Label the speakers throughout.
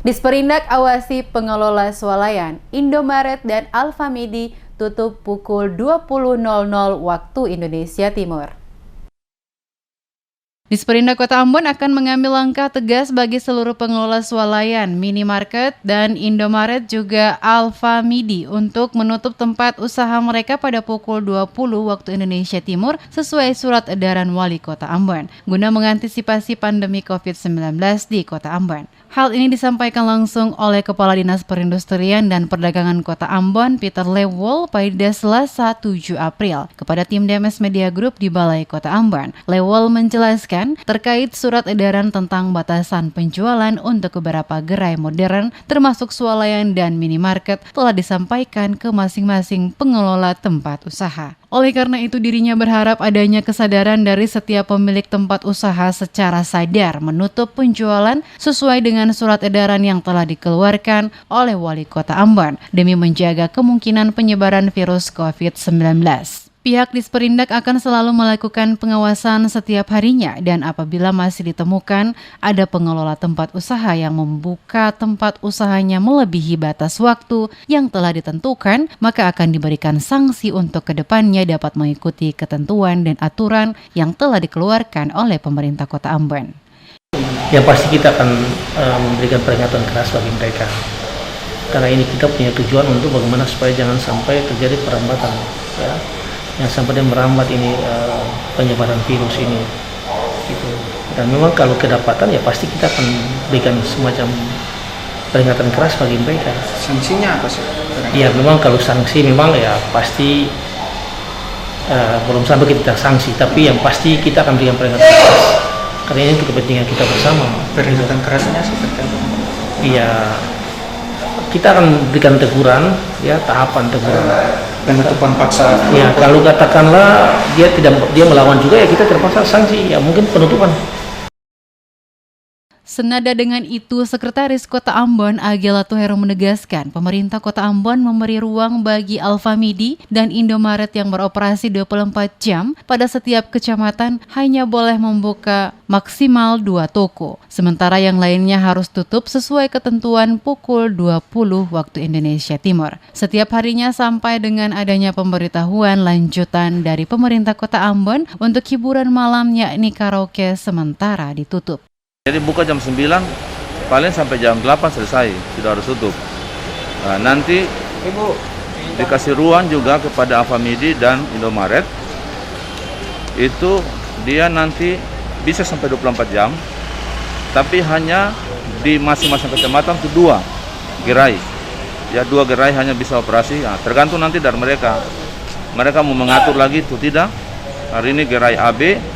Speaker 1: Disperindak awasi pengelola swalayan, Indomaret dan Alfamidi tutup pukul 20.00 waktu Indonesia Timur. Disperindak Kota Ambon akan mengambil langkah tegas bagi seluruh pengelola swalayan, minimarket, dan Indomaret juga Alfamidi untuk menutup tempat usaha mereka pada pukul 20 waktu Indonesia Timur sesuai surat edaran Wali Kota Ambon, guna mengantisipasi pandemi COVID-19 di Kota Ambon. Hal ini disampaikan langsung oleh Kepala Dinas Perindustrian dan Perdagangan Kota Ambon, Peter Lewol, pada Selasa 7 April kepada tim DMS Media Group di Balai Kota Ambon. Lewol menjelaskan terkait surat edaran tentang batasan penjualan untuk beberapa gerai modern termasuk swalayan dan minimarket telah disampaikan ke masing-masing pengelola tempat usaha. Oleh karena itu dirinya berharap adanya kesadaran dari setiap pemilik tempat usaha secara sadar menutup penjualan sesuai dengan surat edaran yang telah dikeluarkan oleh Wali Kota Ambon demi menjaga kemungkinan penyebaran virus COVID-19. Pihak Disperindak akan selalu melakukan pengawasan setiap harinya dan apabila masih ditemukan ada pengelola tempat usaha yang membuka tempat usahanya melebihi batas waktu yang telah ditentukan, maka akan diberikan sanksi untuk kedepannya dapat mengikuti ketentuan dan aturan yang telah dikeluarkan oleh pemerintah Kota Ambon.
Speaker 2: Yang pasti kita akan memberikan peringatan keras bagi mereka. Karena ini kita punya tujuan untuk bagaimana supaya jangan sampai terjadi perambatan, ya. Yang sampai dia merambat ini penyebaran virus ini gitu. Dan memang kalau kedapatan ya pasti kita akan berikan semacam peringatan keras bagi mereka.
Speaker 3: Sanksinya apa sih?
Speaker 2: Iya, memang kalau sanksi memang ya pasti belum sampai kita sanksi, tapi yang pasti kita akan berikan peringatan keras karena ini untuk kepentingan kita bersama.
Speaker 3: Peringatan kerasnya seperti apa?
Speaker 2: Iya, kita akan berikan teguran, ya, tahapan teguran.
Speaker 3: Penutupan paksa.
Speaker 2: Ya, kalau katakanlah dia melawan juga ya kita terpaksa sanksi, ya mungkin penutupan.
Speaker 1: Senada dengan itu, Sekretaris Kota Ambon Agela Tuhero menegaskan pemerintah Kota Ambon memberi ruang bagi Alfamidi dan Indomaret yang beroperasi 24 jam pada setiap kecamatan hanya boleh membuka maksimal 2 toko. Sementara yang lainnya harus tutup sesuai ketentuan pukul 20 waktu Indonesia Timur. Setiap harinya sampai dengan adanya pemberitahuan lanjutan dari pemerintah Kota Ambon untuk hiburan malam yakni karaoke sementara ditutup.
Speaker 4: Jadi buka jam 9, paling sampai jam 8 selesai, sudah harus tutup. Nah, nanti dikasih ruang juga kepada Alfamidi dan Indomaret. Itu dia nanti bisa sampai 24 jam, tapi hanya di masing-masing kecamatan itu 2 gerai. Ya, 2 gerai hanya bisa operasi, nah, tergantung nanti dari mereka. Mereka mau mengatur lagi itu tidak. Hari ini gerai AB,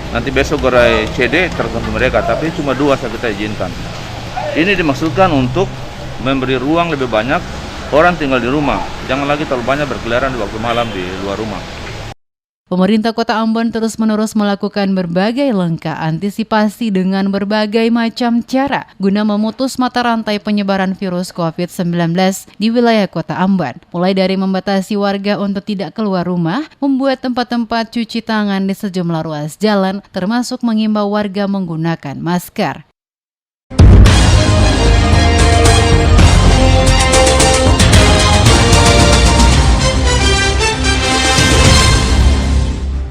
Speaker 4: nanti besok gerai CD tergantung mereka, tapi cuma 2 saja kita izinkan. Ini dimaksudkan untuk memberi ruang lebih banyak orang tinggal di rumah. Jangan lagi terlalu banyak berkeliaran di waktu malam di luar rumah.
Speaker 1: Pemerintah Kota Ambon terus-menerus melakukan berbagai langkah antisipasi dengan berbagai macam cara guna memutus mata rantai penyebaran virus COVID-19 di wilayah Kota Ambon. Mulai dari membatasi warga untuk tidak keluar rumah, membuat tempat-tempat cuci tangan di sejumlah ruas jalan, termasuk mengimbau warga menggunakan masker.